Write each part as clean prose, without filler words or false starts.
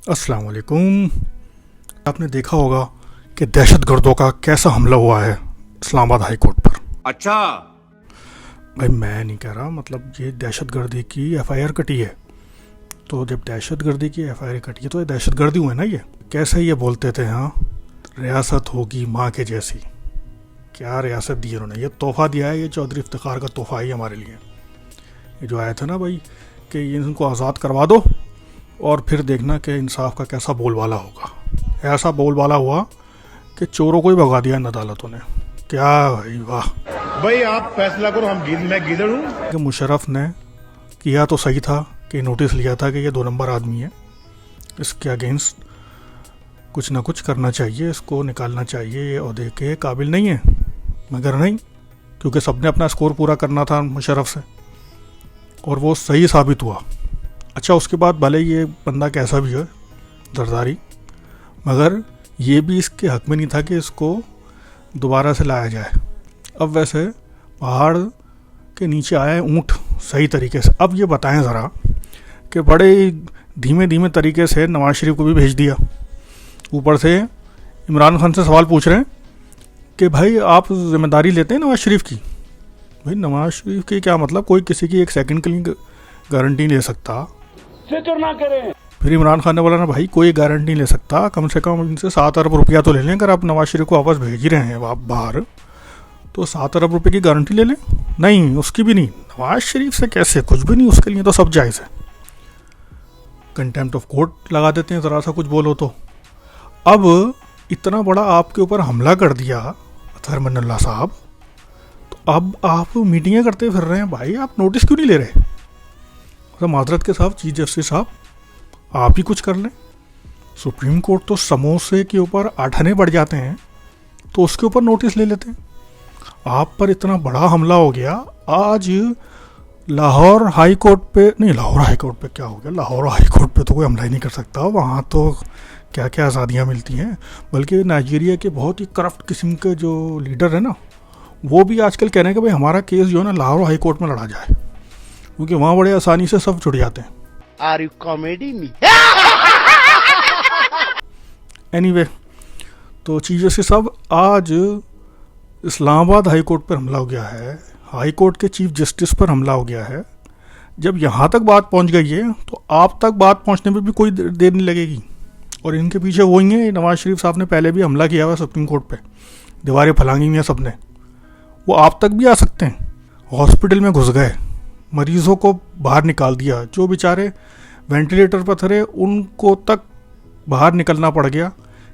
अस्सलाम वालेकुम। आपने देखा होगा कि दहशतगर्दों का कैसा हमला हुआ है इस्लामाबाद हाई कोर्ट पर। अच्छा भाई मैं नहीं कह रहा, मतलब ये दहशतगर्दी की एफआईआर कटी है। तो जब दहशतगर्दी की एफआईआर कटी है तो ये दहशतगर्दी हुई ना। ये कैसे ये बोलते थे, हाँ रियासत होगी माँ के जैसी। क्या रियासत दी उन्होंने, ये तोहफा दिया है, ये चौधरी इफ्तिखार का तोहफा है हमारे लिए। ये जो आया था ना भाई कि इनको आज़ाद करवा दो और फिर देखना कि इंसाफ का कैसा बोलबाला होगा। ऐसा बोलबाला हुआ कि चोरों को ही भगा दिया इन अदालतों ने। क्या भाई वाह। भाई आप फैसला करो, मैं गीदड़ हूँ। कि मुशर्रफ ने किया तो सही था कि नोटिस लिया था कि ये 2 नंबर आदमी है, इसके अगेंस्ट कुछ ना कुछ करना चाहिए, इसको निकालना चाहिए, ये ओहदे के काबिल नहीं है। मगर नहीं, क्योंकि सबने अपना स्कोर पूरा करना था मुशर्रफ से और वो सही साबित हुआ। अच्छा, उसके बाद भले ये बंदा कैसा भी है जरदारी, मगर ये भी इसके हक में नहीं था कि इसको दोबारा से लाया जाए। अब वैसे पहाड़ के नीचे आए ऊँट सही तरीके से। अब ये बताएं ज़रा कि बड़े धीमे धीमे तरीके से नवाज शरीफ को भी भेज दिया, ऊपर से इमरान खान से सवाल पूछ रहे हैं कि भाई आप जिम्मेदारी लेते हैं नवाज शरीफ की। भाई नवाज शरीफ की क्या मतलब, कोई किसी की 1 सेकंड के लिए गारंटी नहीं ले सकता। फिक्र ना करें। फिर इमरान खान ने बोला ना भाई कोई गारंटी नहीं ले सकता, कम से कम इनसे 7 अरब रुपया तो ले लें। अगर आप नवाज शरीफ को वापस भेज ही रहे हैं आप बाहर, तो 7 अरब रुपये की गारंटी ले लें। नहीं, उसकी भी नहीं। नवाज शरीफ से कैसे, कुछ भी नहीं, उसके लिए तो सब जायज़ है। कंटेम्प्ट ऑफ कोर्ट लगा देते हैं ज़रा सा कुछ बोलो तो। अब इतना बड़ा आपके ऊपर हमला कर दिया अतहर मन्नल्लाह साहब, तो अब आप मीटिंगें करते फिर रहे हैं। भाई आप नोटिस क्यों नहीं ले रहे? तो माजरत के साथ चीफ जस्टिस साहब आप ही कुछ कर लें। सुप्रीम कोर्ट तो समोसे के ऊपर आठने बढ़ जाते हैं तो उसके ऊपर नोटिस ले लेते हैं। आप पर इतना बड़ा हमला हो गया। आज लाहौर हाई कोर्ट पे नहीं, लाहौर हाई कोर्ट पे क्या हो गया, लाहौर हाई कोर्ट पे तो कोई हमला ही नहीं कर सकता। वहाँ तो क्या क्या आज़ादियाँ मिलती हैं। बल्कि नाइजीरिया के बहुत ही करप्ट किस्म के जो लीडर है ना, वो भी आजकल कह रहे हैं कि भाई हमारा केस जो है ना लाहौर हाई कोर्ट में लड़ा जाए, क्योंकि वहाँ बड़े आसानी से सब छुट जाते हैं। Are you comedy me? Anyway, तो चीफ जस्टिस साहब आज इस्लामाबाद हाई कोर्ट पर हमला हो गया है, हाई कोर्ट के चीफ जस्टिस पर हमला हो गया है। जब यहाँ तक बात पहुँच गई है तो आप तक बात पहुँचने में भी कोई देर नहीं लगेगी। और इनके पीछे वो ही है, नवाज शरीफ साहब ने पहले भी हमला किया हुआ सुप्रीम कोर्ट पे, दीवारें फलांगी हुई हैं सबने। वो आप तक भी आ सकते हैं। हॉस्पिटल में घुस गए, मरीज़ों को बाहर निकाल दिया, जो बेचारे वेंटिलेटर पर थे उनको तक बाहर निकलना पड़ गया।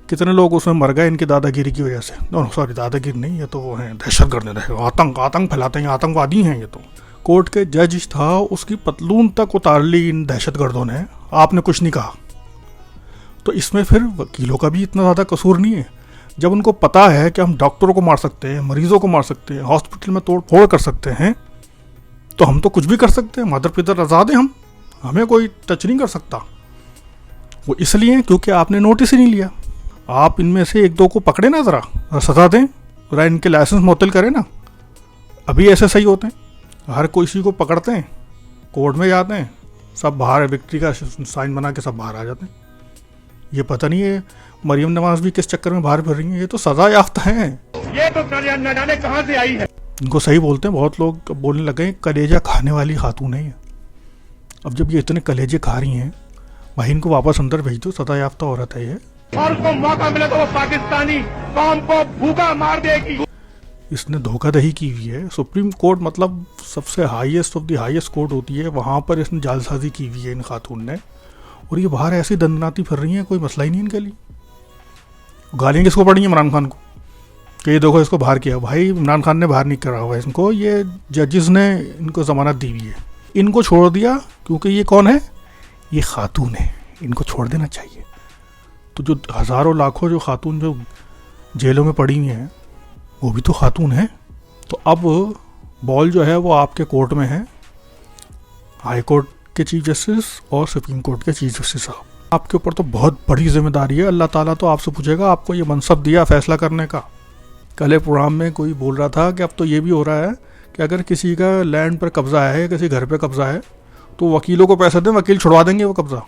कितने लोग उसमें मर गए इनकी दादागिरी की वजह से। नो सॉरी, दादागिरी नहीं, ये तो वो हैं दहशतगर्द, आतंक फैलाते हैं, आतंकवादी हैं ये तो। कोर्ट के जज था, उसकी पतलून तक उतार ली इन दहशतगर्दों ने, आपने कुछ नहीं कहा। तो इसमें फिर वकीलों का भी इतना ज़्यादा कसूर नहीं है। जब उनको पता है कि हम डॉक्टरों को मार सकते हैं, मरीज़ों को मार सकते हैं, हॉस्पिटल में तोड़ फोड़ कर सकते हैं, तो हम तो कुछ भी कर सकते हैं। मदर पितर आज़ाद हैं हम, हमें कोई टच नहीं कर सकता। वो इसलिए क्योंकि आपने नोटिस ही नहीं लिया। आप इनमें से 1-2 को पकड़े ना, ज़रा सज़ा दें, ज़रा इनके लाइसेंस मुअत्तल करें ना। अभी ऐसे सही होते हैं, हर कोई को पकड़ते हैं, कोर्ट में जाते हैं, सब बाहर विक्ट्री का साइन बना के सब बाहर आ जाते हैं। ये पता नहीं है मरियम नवाज भी किस चक्कर में बाहर फिर रही हैं। ये तो सज़ा याफ्ता हैं। ये तो न जाने कहाँ से आई है। इनको सही बोलते हैं, बहुत लोग बोलने लगे कलेजा खाने वाली खातून है ये। अब जब ये इतने कलेजे खा रही हैं, भाई इनको वापस अंदर भेज दो, सदा याफ्ता औरत है ये। और को मौका मिले तो वो पाकिस्तानी कौम को भूखा मार देगी। इसने धोखाधड़ी की हुई है। सुप्रीम कोर्ट मतलब सबसे highest of the highest court होती है, वहाँ पर इसने जालसाजी की हुई है इन खातून ने। और ये बाहर ऐसी दंदनाती फिर रही हैं, कोई मसला ही नहीं इनके लिए। गालियाँ किसको पड़ी हैं? इमरान खान को, कि ये देखो इसको बाहर किया। भाई इमरान खान ने बाहर नहीं करा हुआ इनको, ये जजेस ने इनको ज़मानत दी हुई है। इनको छोड़ दिया क्योंकि ये कौन है? ये खातून है, इनको छोड़ देना चाहिए। तो जो हज़ारों लाखों जो खातून जो जेलों में पड़ी हुई हैं, वो भी तो खातून है। तो अब बॉल जो है वो आपके कोर्ट में है, हाई कोर्ट के चीफ जस्टिस और सुप्रीम कोर्ट के चीफ जस्टिस साहब। आपके ऊपर तो बहुत बड़ी जिम्मेदारी है। अल्लाह ताला तो आपसे पूछेगा, आपको ये मनसब दिया फैसला करने का। कल प्रोग्राम में कोई बोल रहा था कि अब तो ये भी हो रहा है कि अगर किसी का लैंड पर कब्जा है, किसी घर पर कब्जा है, तो वकीलों को पैसे दें, वकील छुड़वा देंगे वो कब्ज़ा।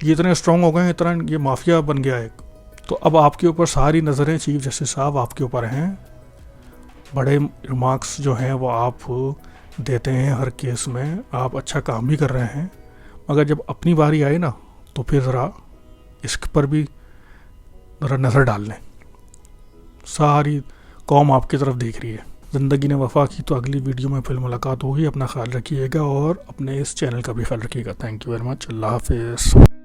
ये इतने स्ट्रॉन्ग हो गए हैं, इतना ये माफिया बन गया एक। तो अब आपके ऊपर सारी नज़रें चीफ जस्टिस साहब आपके ऊपर हैं। बड़े रिमार्क्स जो हैं वो आप देते हैं हर केस में, आप अच्छा काम भी कर रहे हैं, मगर जब अपनी बारी आए ना तो फिर ज़रा इस पर भी ज़रा नज़र डाल लें। सारी कौम आपकी तरफ देख रही है। ज़िंदगी ने वफा की। तो अगली वीडियो में फिर मुलाकात होगी। अपना ख्याल रखिएगा और अपने इस चैनल का भी ख्याल रखिएगा। Thank you very much. अल्लाह हाफिज़।